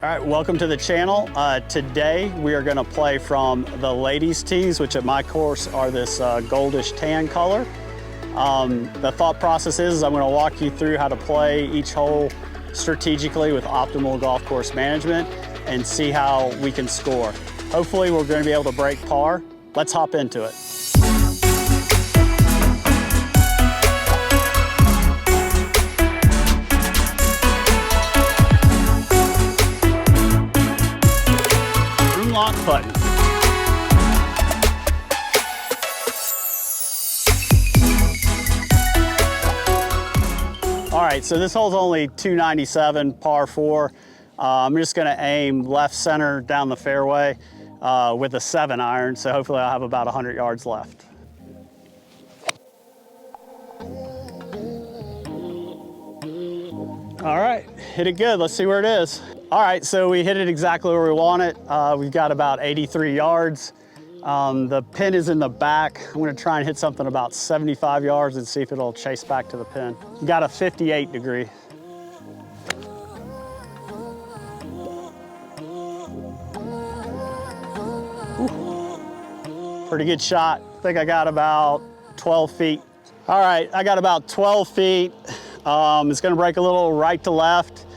All right, welcome to the channel. Today we are gonna play from the ladies' tees, which at my course are this goldish tan color. The thought process is I'm gonna walk you through how to play each hole strategically with optimal golf course management and see how we can score. Hopefully we're gonna be able to break par. Let's hop into it. Lock button. All right, so this hole's only 297, par 4. I'm just gonna aim left center down the fairway with a 7-iron, so hopefully I'll have about 100 yards left. All right, hit it good. Let's see where it is. All right, so we hit it exactly where we want it. We've got about 83 yards. The pin is in the back. I'm gonna try and hit something about 75 yards and see if it'll chase back to the pin. Got a 58 degree. Ooh. Pretty good shot. I think I got about 12 feet. All right, I got about 12 feet. It's gonna break a little right to left.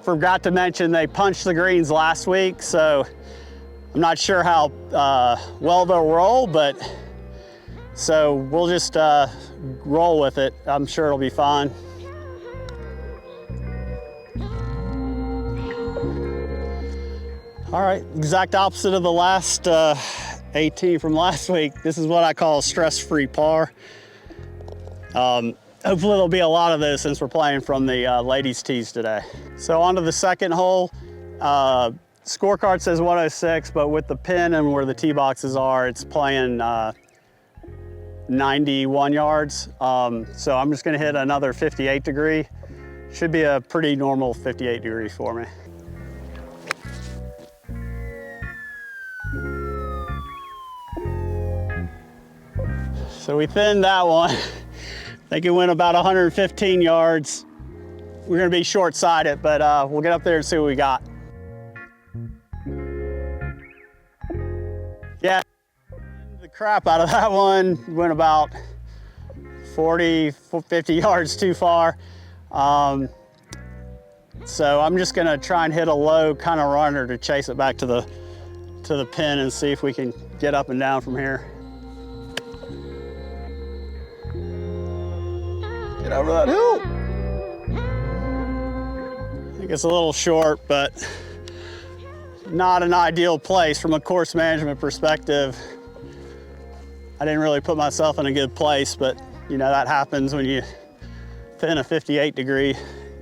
Forgot to mention they punched the greens last week, so I'm not sure how well they'll roll, but so we'll just roll with it. I'm sure it'll be fine. All right, exact opposite of the last 18 from last week. This is what I call a stress-free par. Hopefully there'll be a lot of those since we're playing from the ladies' tees today. So on to the second hole. Scorecard says 106, but with the pin and where the tee boxes are, it's playing 91 yards. So I'm just gonna hit another 58 degree. Should be a pretty normal 58 degree for me. So we thinned that one. I think it went about 115 yards. We're gonna be short-sided, but we'll get up there and see what we got. Yeah, the crap out of that one. Went about 40, 50 yards too far. So I'm just gonna try and hit a low kind of runner to chase it back to the pin and see if we can get up and down from here. Get over that hill. I think it's a little short, but not an ideal place from a course management perspective. I didn't really put myself in a good place, but you know, that happens when you thin a 58 degree,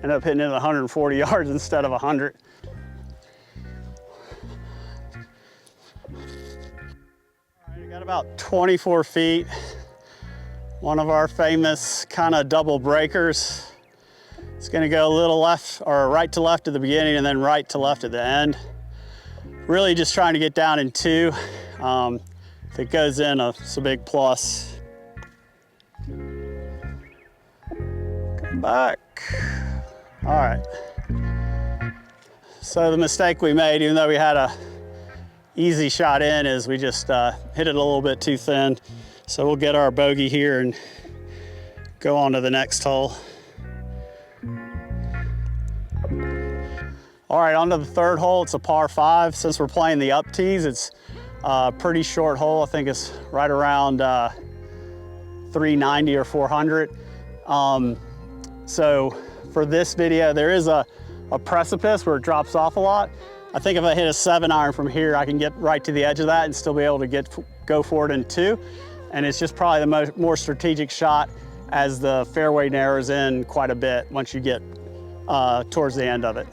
end up hitting it 140 yards instead of 100. All right, I got about 24 feet. One of our famous kind of double breakers. It's gonna go a little left or right to left at the beginning and then right to left at the end. Really just trying to get down in 2. If it goes in, it's a big plus. Come back. All right. So the mistake we made, even though we had a easy shot in, is we just hit it a little bit too thin. So we'll get our bogey here and go on to the next hole. All right, on to the third hole. It's a par 5. Since we're playing the up tees, it's a pretty short hole. I think it's right around 390 or 400. So for this video, there is a precipice where it drops off a lot. I think if I hit a 7-iron from here, I can get right to the edge of that and still be able to go for it in 2. And it's just probably the more strategic shot as the fairway narrows in quite a bit once you get towards the end of it.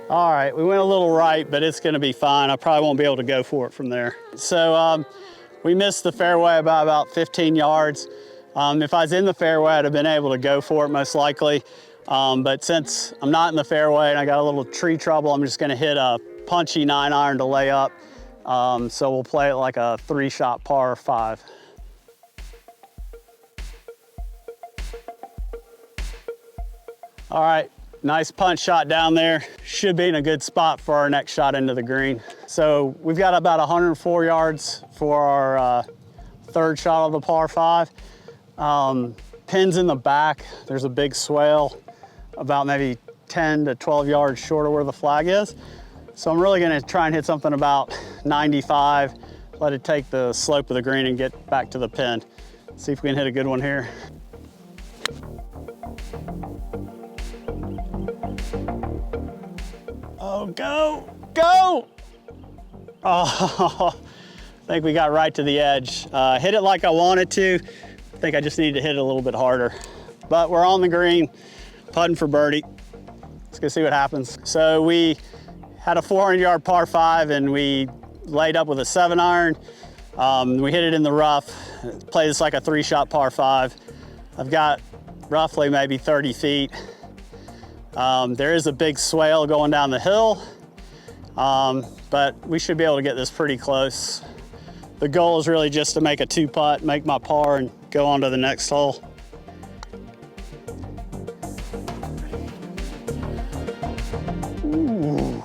All right, we went a little right, but it's gonna be fine. I probably won't be able to go for it from there. So we missed the fairway by about 15 yards. If I was in the fairway, I'd have been able to go for it most likely. But since I'm not in the fairway and I got a little tree trouble, I'm just gonna hit a punchy 9-iron to lay up. So we'll play it like a 3-shot par 5. All right, nice punch shot down there. Should be in a good spot for our next shot into the green. So we've got about 104 yards for our third shot of the par 5. Pins in the back. There's a big swale about maybe 10 to 12 yards short of where the flag is. So I'm really gonna try and hit something about 95, let it take the slope of the green and get back to the pin. See if we can hit a good one here. Oh, go, go! Oh, I think we got right to the edge. Hit it like I wanted to. I think I just need to hit it a little bit harder. But we're on the green, putting for birdie. Let's go see what happens. So we had a 400-yard par 5 and we laid up with a 7-iron. We hit it in the rough. Played this like a 3-shot par 5. I've got roughly maybe 30 feet. There is a big swale going down the hill, but we should be able to get this pretty close. The goal is really just to make a 2-putt, make my par, and go on to the next hole. Ooh.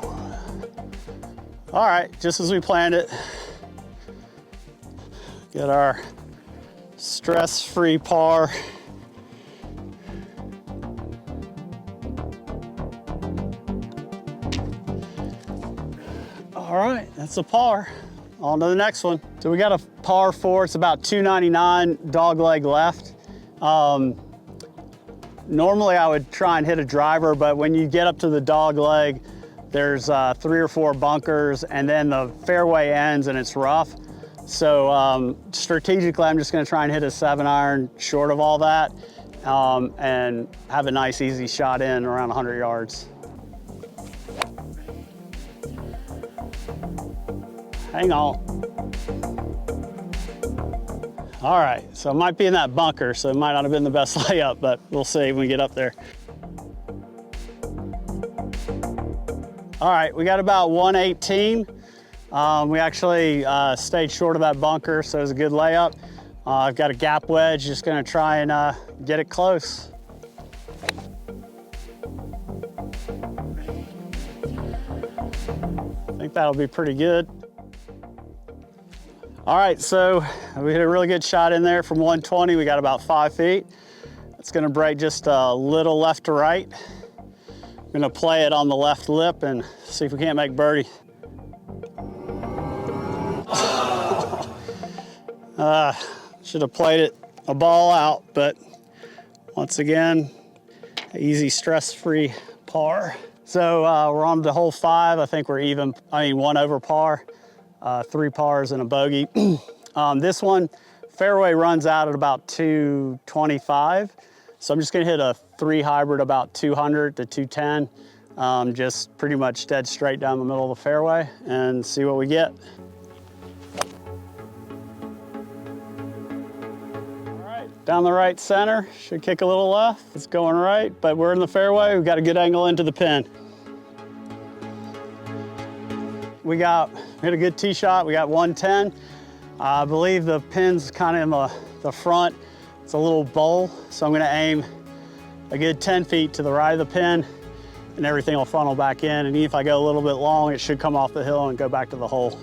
All right, just as we planned it. Get our stress-free par. All right, that's a par. On to the next one. So we got a par 4, it's about 299, dog leg left. Normally I would try and hit a driver, but when you get up to the dog leg, there's 3 or 4 bunkers and then the fairway ends and it's rough. So strategically, I'm just gonna try and hit a 7-iron short of all that and have a nice easy shot in around 100 yards. Hang on. All right, so it might be in that bunker, so it might not have been the best layup, but we'll see when we get up there. All right, we got about 118. We actually stayed short of that bunker, so it was a good layup. I've got a gap wedge, just gonna try and get it close. I think that'll be pretty good. All right, so we hit a really good shot in there from 120. We got about 5 feet. It's gonna break just a little left to right. I'm gonna play it on the left lip and see if we can't make birdie. Should have played it a ball out, but once again, easy stress-free par. So we're on to hole 5. I think we're even, 1 over par. 3 pars and a bogey. This one, fairway runs out at about 225. So I'm just gonna hit a 3 hybrid about 200 to 210. Just pretty much dead straight down the middle of the fairway and see what we get. All right, down the right center, should kick a little left. It's going right, but we're in the fairway. We've got a good angle into the pin. We hit a good tee shot. We got 110. I believe the pin's kind of in the front. It's a little bowl, so I'm gonna aim a good 10 feet to the right of the pin and everything will funnel back in. And even if I go a little bit long, it should come off the hill and go back to the hole.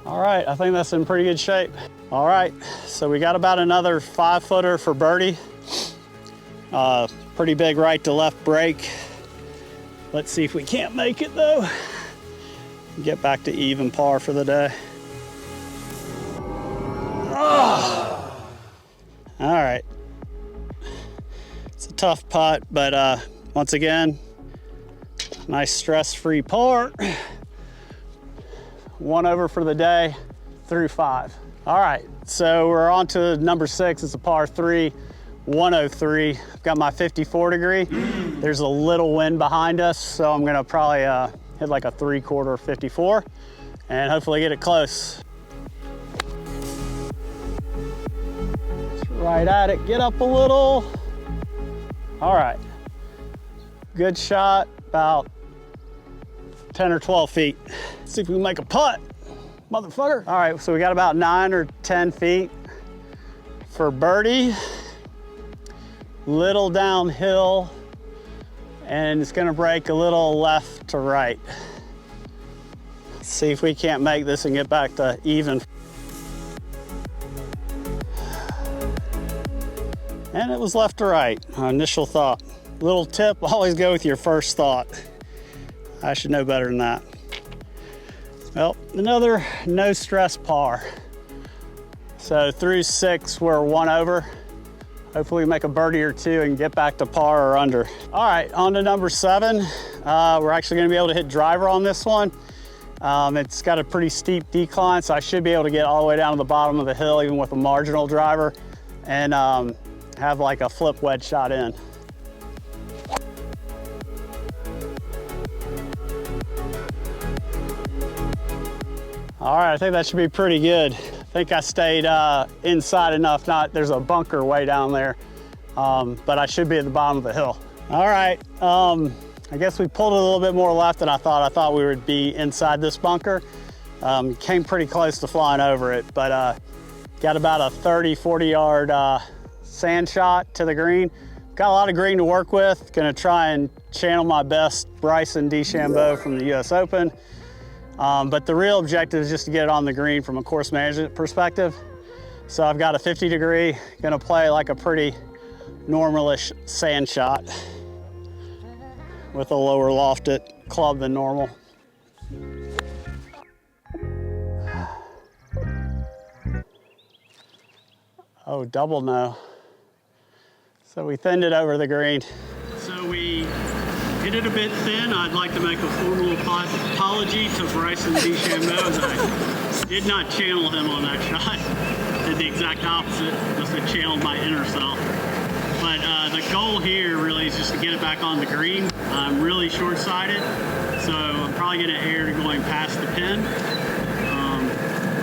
All right, I think that's in pretty good shape. All right, so we got about another 5-footer for birdie. Pretty big right to left break. Let's see if we can't make it though. Get back to even par for the day. Oh. All right. It's a tough putt, but once again, nice stress-free par. 1 over for the day through 5. All right, so we're on to number 6. It's a par 3. 103. I've got my 54 degree. There's a little wind behind us, so I'm gonna probably hit like a 3/4 54 and hopefully get it close. Right at it, get up a little. All right, good shot, about 10 or 12 feet. Let's see if we can make a putt. motherfucker. All right, so we got about 9 or 10 feet for birdie. Little downhill, and it's gonna break a little left to right. Let's see if we can't make this and get back to even. And it was left to right, my initial thought. Little tip, always go with your first thought. I should know better than that. Well, another no stress par. So through 6, we're 1 over. Hopefully we make a birdie or 2 and get back to par or under. All right, on to number 7. We're actually gonna be able to hit driver on this one. It's got a pretty steep decline, so I should be able to get all the way down to the bottom of the hill, even with a marginal driver, and have like a flip wedge shot in. All right, I think that should be pretty good. I think I stayed inside enough. There's a bunker way down there, but I should be at the bottom of the hill. All right, I guess we pulled it a little bit more left than I thought. I thought we would be inside this bunker. Came pretty close to flying over it, but got about a 30, 40 yard sand shot to the green. Got a lot of green to work with. Gonna try and channel my best Bryson DeChambeau from the US Open. But the real objective is just to get it on the green from a course management perspective. So I've got a 50 degree, gonna play like a pretty normalish sand shot with a lower lofted club than normal. Oh, double no. So we thinned it over the green. So we hit it a bit thin. I'd like to make a formal apology to Bryson DeChambeau, as I did not channel him on that shot. Did the exact opposite, just to channel my inner self. But the goal here really is just to get it back on the green. I'm really short-sighted, so I'm probably gonna err going past the pin.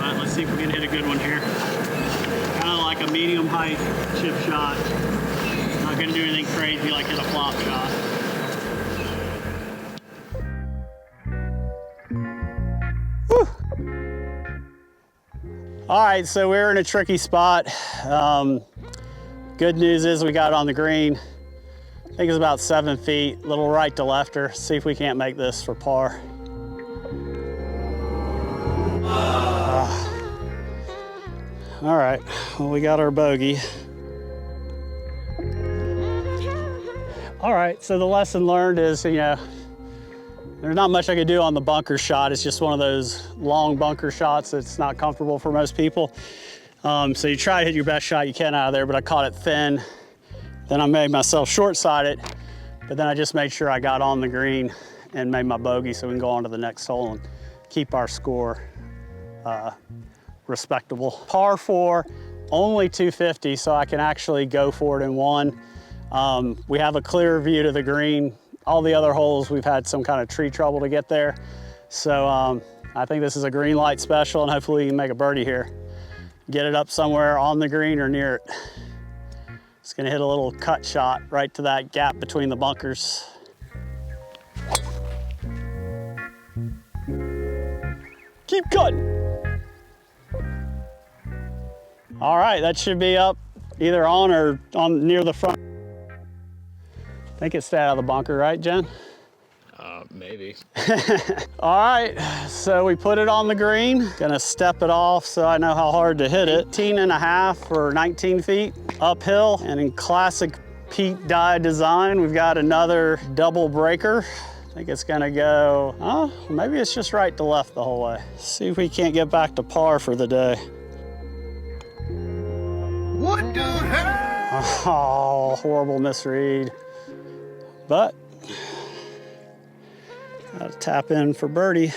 But let's see if we can hit a good one here. Kind of like a medium height chip shot. Not gonna do anything crazy like hit a flop shot. All right, so we're in a tricky spot. Good news is we got it on the green. I think it's about 7 feet, little right to lefter. See if we can't make this for par. All right, well, we got our bogey. All right, so the lesson learned is, there's not much I could do on the bunker shot. It's just one of those long bunker shots that's not comfortable for most people. So you try to hit your best shot you can out of there, but I caught it thin. Then I made myself short-sighted, but then I just made sure I got on the green and made my bogey so we can go on to the next hole and keep our score respectable. Par 4, only 250, so I can actually go for it in 1. We have a clear view to the green. All the other holes, we've had some kind of tree trouble to get there. So I think this is a green light special, and hopefully we can make a birdie here. Get it up somewhere on the green or near it. It's gonna hit a little cut shot right to that gap between the bunkers. Keep cutting. All right, that should be up either on or on near the front. I think it stayed out of the bunker, right, Jen? Maybe. All right, so we put it on the green. Gonna step it off so I know how hard to hit it. 18.5 or 19 feet uphill. And in classic Pete Dye design, we've got another double breaker. I think it's gonna go, oh, maybe it's just right to left the whole way. See if we can't get back to par for the day. What the hell? Oh, horrible misread. But gotta tap in for birdie.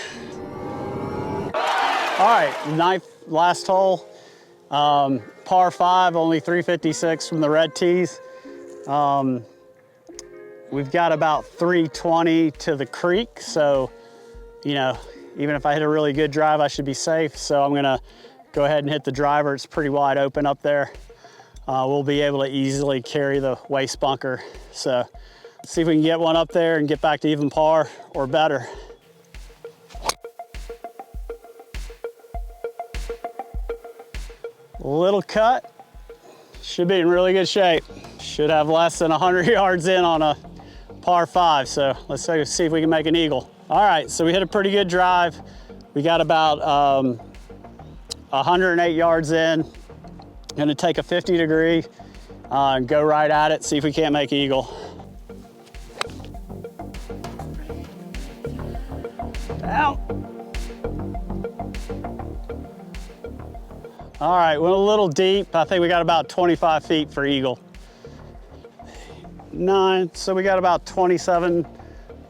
All right, last hole. Par 5, only 356 from the red tees. We've got about 320 to the creek, so even if I hit a really good drive, I should be safe. So I'm gonna go ahead and hit the driver. It's pretty wide open up there. We'll be able to easily carry the waste bunker. So let's see if we can get one up there and get back to even par or better. Little cut. Should be in really good shape. Should have less than 100 yards in on a par 5, so let's see if we can make an eagle. All right, so we hit a pretty good drive. We got about 108 yards in. Gonna take a 50 degree and go right at it, see if we can't make eagle. Out. All right, went a little deep. I think we got about 25 feet for eagle. 9, so we got about 27,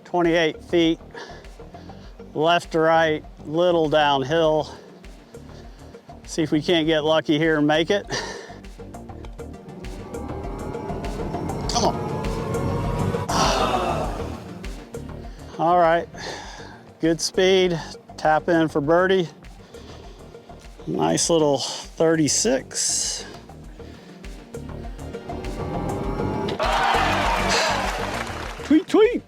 28 feet. Left to right, little downhill. See if we can't get lucky here and make it. Come on. All right, good speed. Tap in for birdie. Nice little 36. Tweet, tweet.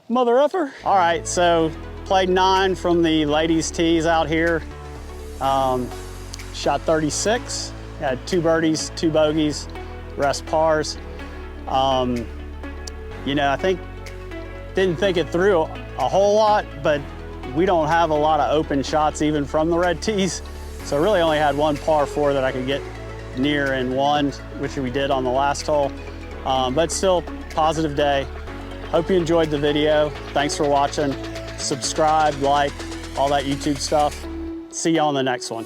Mother effer. All right, so played 9 from the ladies' tees out here. Shot 36. Had 2 birdies, 2 bogeys, rest pars. You know, didn't think it through a whole lot, but we don't have a lot of open shots even from the red tees. So I really only had 1 par 4 that I could get near in 1, which we did on the last hole. But still, positive day. Hope you enjoyed the video. Thanks for watching. Subscribe, like, all that YouTube stuff. See you on the next one.